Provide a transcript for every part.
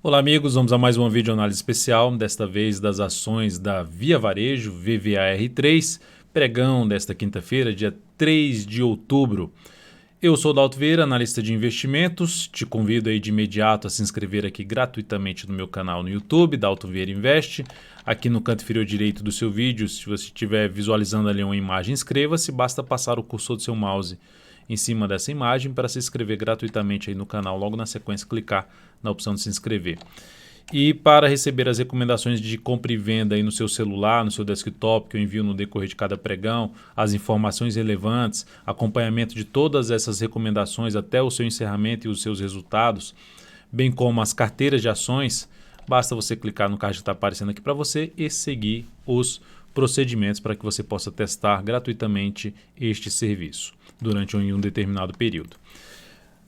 Olá amigos, vamos a mais uma videoanálise especial, desta vez das ações da Via Varejo, VVAR3, pregão desta quinta-feira, dia 3 de outubro. Eu sou o Dalto Vieira, analista de investimentos, te convido aí de imediato a se inscrever aqui gratuitamente no meu canal no YouTube, Dalto Vieira Investe. Aqui no canto inferior direito do seu vídeo, se você estiver visualizando ali uma imagem, inscreva-se, basta passar o cursor do seu mouse em cima dessa imagem para se inscrever gratuitamente aí no canal, logo na sequência clicar na opção de se inscrever. E para receber as recomendações de compra e venda aí no seu celular, no seu desktop, que eu envio no decorrer de cada pregão, as informações relevantes, acompanhamento de todas essas recomendações até o seu encerramento e os seus resultados, bem como as carteiras de ações, basta você clicar no card que está aparecendo aqui para você e seguir os procedimentos para que você possa testar gratuitamente este serviço durante um determinado período.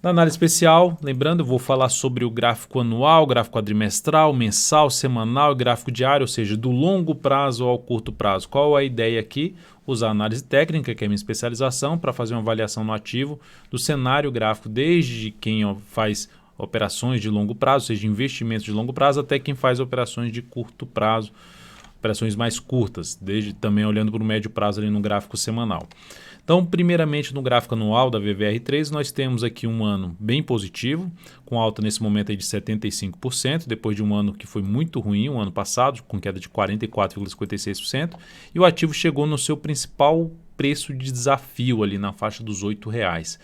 Na análise especial, lembrando, eu vou falar sobre o gráfico anual, gráfico quadrimestral, mensal, semanal e gráfico diário, ou seja, do longo prazo ao curto prazo. Qual a ideia aqui? Usar a análise técnica, que é a minha especialização, para fazer uma avaliação no ativo do cenário gráfico, desde quem faz operações de longo prazo, ou seja, investimentos de longo prazo, até quem faz operações de curto prazo, operações mais curtas, desde também olhando para o médio prazo ali no gráfico semanal. Então, primeiramente no gráfico anual da VVR3, nós temos aqui um ano bem positivo, com alta nesse momento aí de 75%, depois de um ano que foi muito ruim, o ano passado, com queda de 44,56%, e o ativo chegou no seu principal preço de desafio ali na faixa dos R$ 8,00.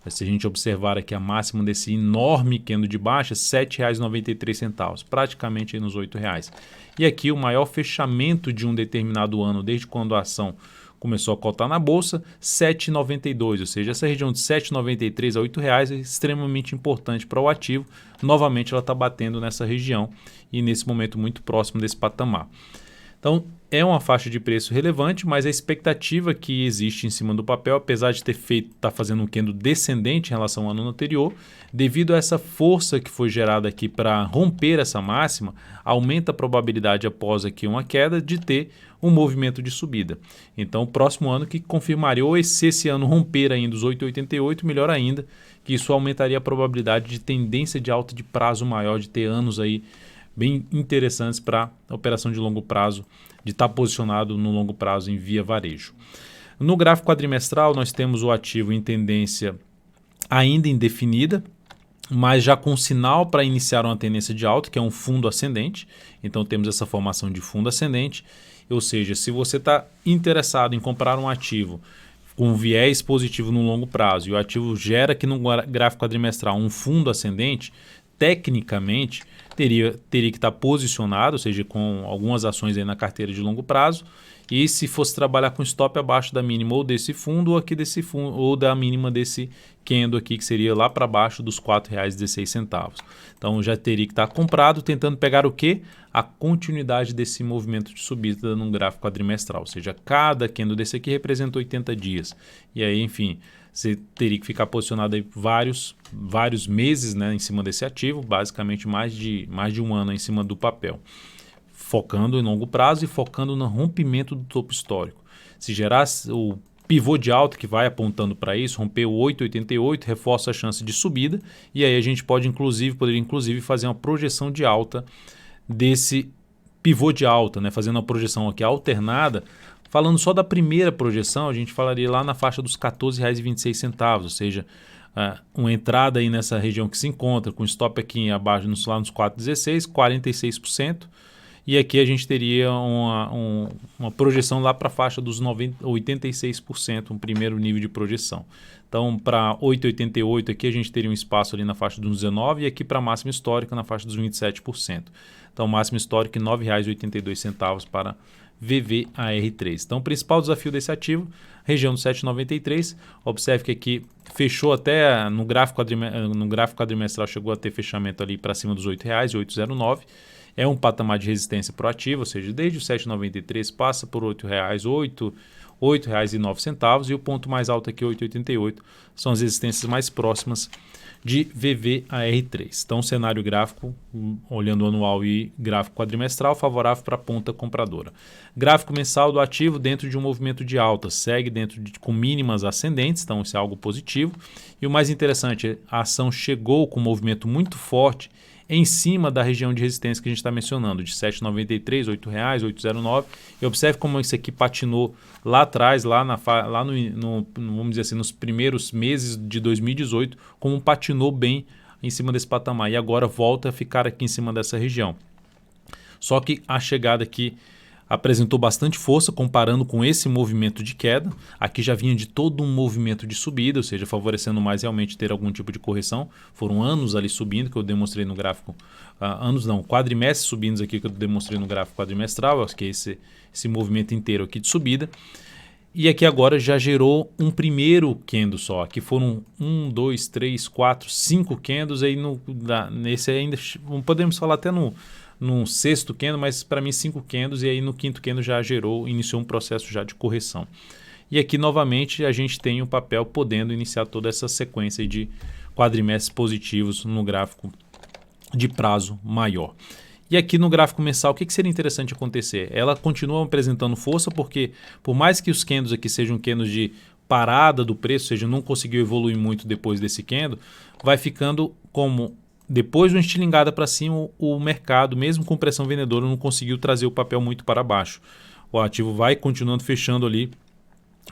Se a gente observar aqui a máxima desse enorme candle de baixa, R$ 7,93, praticamente aí nos R$ 8,00. E aqui o maior fechamento de um determinado ano, desde quando a ação começou a cotar na bolsa, R$ 7,92, ou seja, essa região de R$ 7,93 a R$ 8,00 é extremamente importante para o ativo. Novamente ela está batendo nessa região e nesse momento muito próximo desse patamar. Então é uma faixa de preço relevante, mas a expectativa que existe em cima do papel, apesar de tá fazendo um candle descendente em relação ao ano anterior, devido a essa força que foi gerada aqui para romper essa máxima, aumenta a probabilidade após aqui uma queda de ter um movimento de subida. Então o próximo ano que confirmaria, ou se esse ano romper ainda os 8,88, melhor ainda, que isso aumentaria a probabilidade de tendência de alta de prazo maior, de ter anos aí bem interessantes para a operação de longo prazo, de estar posicionado no longo prazo em Via Varejo. No gráfico quadrimestral, nós temos o ativo em tendência ainda indefinida, mas já com sinal para iniciar uma tendência de alta, que é um fundo ascendente. Então temos essa formação de fundo ascendente, ou seja, se você está interessado em comprar um ativo com viés positivo no longo prazo e o ativo gera aqui no gráfico quadrimestral um fundo ascendente, tecnicamente teria que estar posicionado, ou seja, com algumas ações aí na carteira de longo prazo, e se fosse trabalhar com stop abaixo da mínima ou desse fundo ou aqui desse fundo ou da mínima desse candle aqui, que seria lá para baixo dos R$ 4,16. Então já teria que estar comprado, tentando pegar o quê? A continuidade desse movimento de subida no gráfico quadrimestral, ou seja, cada candle desse aqui representa 80 dias. E aí, enfim, você teria que ficar posicionado aí vários meses, né, em cima desse ativo, basicamente mais de um ano em cima do papel, focando em longo prazo e focando no rompimento do topo histórico. Se gerar o pivô de alta que vai apontando para isso, romper o 8,88, reforça a chance de subida, e aí a gente poderia inclusive fazer uma projeção de alta desse pivô de alta, né, fazendo uma projeção aqui alternada. Falando só da primeira projeção, a gente falaria lá na faixa dos R$ 14,26, ou seja, uma entrada aí nessa região que se encontra, com stop aqui abaixo, lá nos 4,16, 46%, e aqui a gente teria uma projeção lá para a faixa dos 86%, um primeiro nível de projeção. Então, para 8,88 aqui a gente teria um espaço ali na faixa dos 19% e aqui para a máxima histórica na faixa dos 27%. Então, máxima histórica R$ 9,82 para VVAR3. Então, o principal desafio desse ativo, região do 7,93. Observe que aqui fechou até no gráfico quadrimestral, chegou a ter fechamento ali para cima dos R$ 8,00, 8,09. É um patamar de resistência para o ativo, ou seja, desde o 7,93 passa por R$ 8,00, R$ 8,09, e o ponto mais alto aqui, 8,88, são as resistências mais próximas de VVAR3. Então, cenário gráfico, olhando anual e gráfico quadrimestral, favorável para a ponta compradora. Gráfico mensal do ativo dentro de um movimento de alta, segue com mínimas ascendentes, então isso é algo positivo. E o mais interessante, a ação chegou com um movimento muito forte em cima da região de resistência que a gente está mencionando, de R$ 7,93, R$ 8,00, 8,09. E observe como isso aqui patinou lá atrás, vamos dizer assim, nos primeiros meses de 2018, como patinou bem em cima desse patamar. E agora volta a ficar aqui em cima dessa região. Só que a chegada aqui apresentou bastante força comparando com esse movimento de queda. Aqui já vinha de todo um movimento de subida, ou seja, favorecendo mais realmente ter algum tipo de correção. Foram anos ali subindo, que eu demonstrei no gráfico, quadrimestres subindo aqui que eu demonstrei no gráfico quadrimestral, acho que é esse movimento inteiro aqui de subida. E aqui agora já gerou um primeiro candle só. Aqui foram 1, 2, 3, 4, 5 candles. Aí nesse ainda podemos falar até no sexto candle, mas para mim 5 candles, e aí no quinto candle já iniciou um processo já de correção. E aqui novamente a gente tem o papel podendo iniciar toda essa sequência de quadrimestres positivos no gráfico de prazo maior. E aqui no gráfico mensal, o que seria interessante acontecer? Ela continua apresentando força porque, por mais que os candles aqui sejam candles de parada do preço, ou seja, não conseguiu evoluir muito depois desse candle, vai ficando como... Depois de uma estilingada para cima, o mercado, mesmo com pressão vendedora, não conseguiu trazer o papel muito para baixo. O ativo vai continuando fechando ali,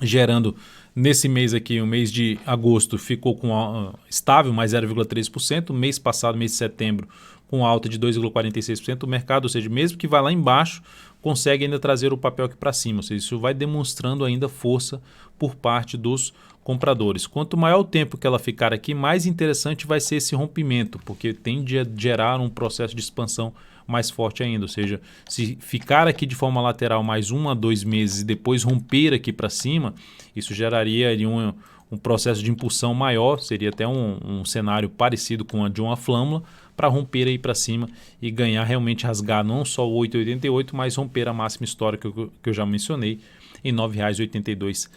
gerando nesse mês aqui, o mês de agosto, ficou com estável, mais 0,3%. Mês passado, mês de setembro, com alta de 2,46%. O mercado, ou seja, mesmo que vá lá embaixo, consegue ainda trazer o papel aqui para cima. Ou seja, isso vai demonstrando ainda força por parte dos compradores. Quanto maior o tempo que ela ficar aqui, mais interessante vai ser esse rompimento, porque tende a gerar um processo de expansão mais forte ainda. Ou seja, se ficar aqui de forma lateral mais 1 a 2 meses e depois romper aqui para cima, isso geraria ali um processo de impulsão maior, seria até um cenário parecido com a de uma flâmula, para romper aí para cima e ganhar, realmente rasgar não só o 8,88, mas romper a máxima histórica que eu já mencionei, em R$ 9,82.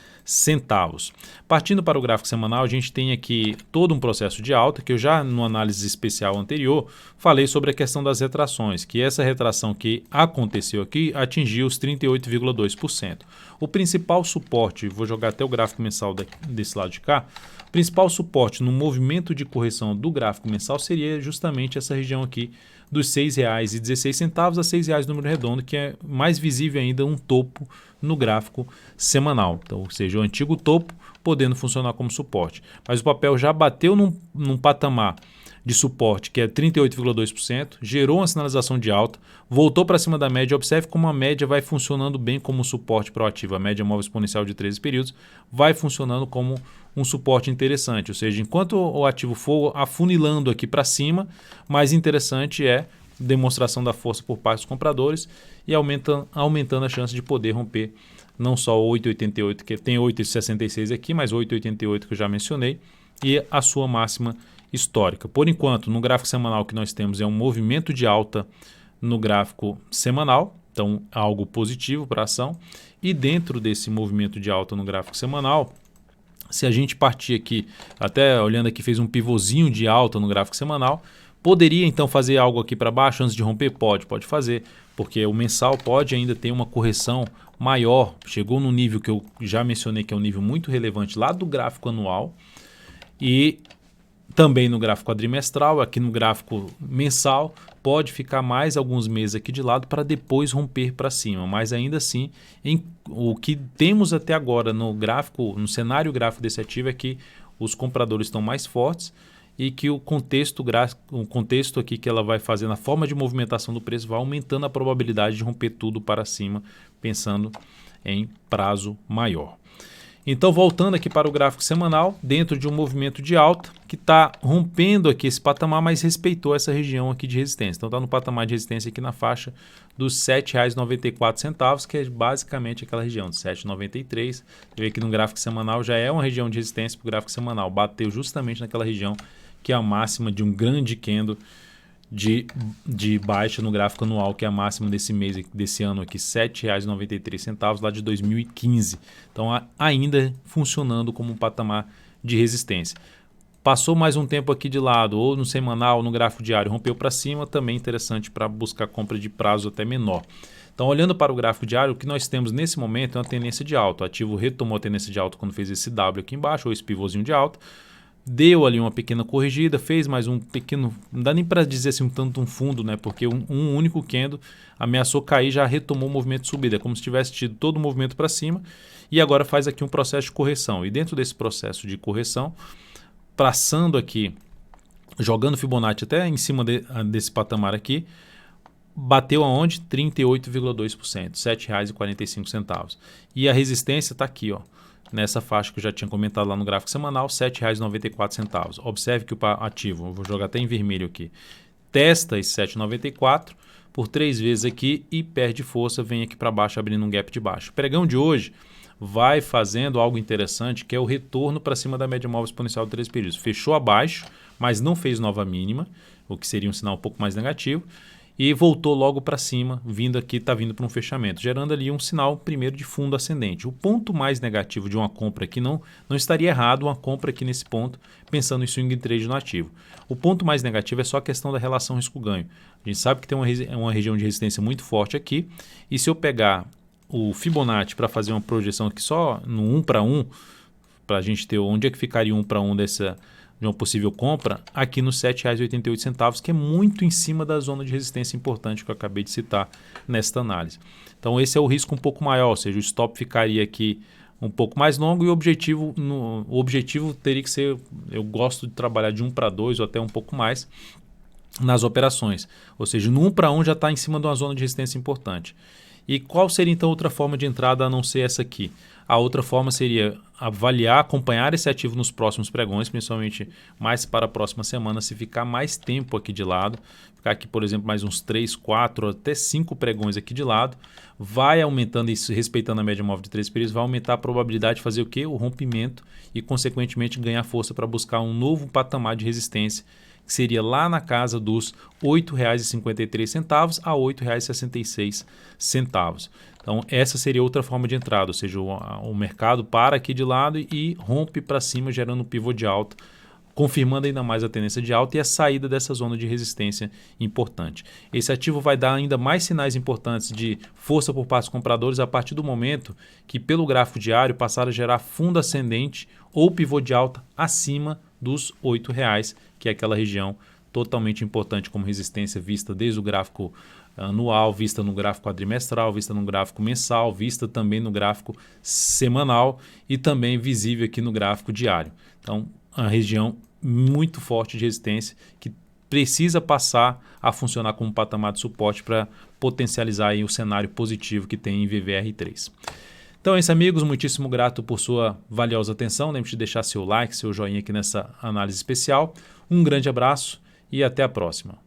Partindo para o gráfico semanal, a gente tem aqui todo um processo de alta, que eu já, no análise especial anterior, falei sobre a questão das retrações, que essa retração que aconteceu aqui atingiu os 38,2%. O principal suporte, vou jogar até o gráfico mensal desse lado de cá, o principal suporte no movimento de correção do gráfico mensal seria justamente essa região aqui dos R$ 6,16 a R$ 6,00 número redondo, que é mais visível ainda um topo no gráfico semanal. Então, ou seja, o antigo topo podendo funcionar como suporte. Mas o papel já bateu num patamar de suporte que é 38,2%, gerou uma sinalização de alta, voltou para cima da média. Observe como a média vai funcionando bem como suporte proativo. A média móvel exponencial de 13 períodos vai funcionando como um suporte interessante. Ou seja, enquanto o ativo for afunilando aqui para cima, mais interessante é demonstração da força por parte dos compradores e aumentando a chance de poder romper não só o 8,88, que tem 8,66 aqui, mas 8,88 que eu já mencionei, e a sua máxima histórica. Por enquanto, no gráfico semanal que nós temos é um movimento de alta no gráfico semanal, então algo positivo para a ação. E dentro desse movimento de alta no gráfico semanal, se a gente partir aqui, até olhando aqui, fez um pivôzinho de alta no gráfico semanal, poderia então fazer algo aqui para baixo antes de romper? Pode fazer, porque o mensal pode ainda ter uma correção maior. Chegou no nível que eu já mencionei, que é um nível muito relevante lá do gráfico anual, e também no gráfico quadrimestral. Aqui no gráfico mensal pode ficar mais alguns meses aqui de lado para depois romper para cima, mas ainda assim o que temos até agora no cenário gráfico desse ativo é que os compradores estão mais fortes e que o contexto aqui que ela vai fazer na forma de movimentação do preço vai aumentando a probabilidade de romper tudo para cima, pensando em prazo maior. Então, voltando aqui para o gráfico semanal, dentro de um movimento de alta, que está rompendo aqui esse patamar, mas respeitou essa região aqui de resistência. Então, está no patamar de resistência aqui na faixa dos R$ 7,94, que é basicamente aquela região de 7,93. Você vê que no gráfico semanal já é uma região de resistência para o gráfico semanal. Bateu justamente naquela região que é a máxima de um grande candle de baixa no gráfico anual, que é a máxima desse ano aqui, R$ 7,93, lá de 2015. Então, ainda funcionando como um patamar de resistência. Passou mais um tempo aqui de lado, ou no semanal, ou no gráfico diário, rompeu para cima, também interessante para buscar compra de prazo até menor. Então, olhando para o gráfico diário, o que nós temos nesse momento é uma tendência de alta. O ativo retomou a tendência de alta quando fez esse W aqui embaixo, ou esse pivôzinho de alta. deu ali uma pequena corrigida, fez mais um pequeno, não dá nem para dizer assim um fundo, né? Porque um único candle ameaçou cair, já retomou o movimento de subida, é como se tivesse tido todo o movimento para cima e agora faz aqui um processo de correção. E dentro desse processo de correção, passando aqui, jogando Fibonacci até em cima desse patamar aqui, bateu aonde? 38,2%, R$ 7,45. E a resistência está aqui, ó, nessa faixa que eu já tinha comentado lá no gráfico semanal, R$ 7,94. Observe que o ativo, eu vou jogar até em vermelho aqui, testa esse 7,94 por 3 vezes aqui e perde força, vem aqui para baixo abrindo um gap de baixo. O pregão de hoje vai fazendo algo interessante, que é o retorno para cima da média móvel exponencial de 3 períodos. Fechou abaixo, mas não fez nova mínima, o que seria um sinal um pouco mais negativo, e voltou logo para cima, vindo aqui, está vindo para um fechamento, gerando ali um sinal primeiro de fundo ascendente. O ponto mais negativo de uma compra aqui, não estaria errado uma compra aqui nesse ponto, pensando em swing trade no ativo. O ponto mais negativo é só a questão da relação risco-ganho. A gente sabe que tem uma região de resistência muito forte aqui, e se eu pegar o Fibonacci para fazer uma projeção aqui só no 1 para 1, para a gente ter onde é que ficaria 1 para 1 de uma possível compra, aqui nos R$ 7,88, que é muito em cima da zona de resistência importante que eu acabei de citar nesta análise. Então esse é o risco um pouco maior, ou seja, o stop ficaria aqui um pouco mais longo e o objetivo teria que ser, eu gosto de trabalhar de 1 para 2 ou até um pouco mais nas operações, ou seja, no 1 para 1 já está em cima de uma zona de resistência importante. E qual seria então outra forma de entrada a não ser essa aqui? A outra forma seria avaliar, acompanhar esse ativo nos próximos pregões, principalmente mais para a próxima semana, se ficar mais tempo aqui de lado, ficar aqui, por exemplo, mais uns 3, 4, até 5 pregões aqui de lado, vai aumentando isso, respeitando a média móvel de 3 períodos, vai aumentar a probabilidade de fazer o quê? O rompimento e, consequentemente, ganhar força para buscar um novo patamar de resistência, que seria lá na casa dos R$ 8,53 a R$ 8,66. Então, essa seria outra forma de entrada, ou seja, o mercado para aqui de lado e rompe para cima, gerando um pivô de alta, confirmando ainda mais a tendência de alta e a saída dessa zona de resistência importante. Esse ativo vai dar ainda mais sinais importantes de força por parte dos compradores a partir do momento que, pelo gráfico diário, passar a gerar fundo ascendente ou pivô de alta acima dos R$ 8,00, que é aquela região totalmente importante como resistência vista desde o gráfico anual, vista no gráfico quadrimestral, vista no gráfico mensal, vista também no gráfico semanal e também visível aqui no gráfico diário. Então, a região muito forte de resistência que precisa passar a funcionar como patamar de suporte para potencializar aí o cenário positivo que tem em VVR3. Então é isso, amigos, muitíssimo grato por sua valiosa atenção. Lembre-se de deixar seu like, seu joinha aqui nessa análise especial. Um grande abraço e até a próxima.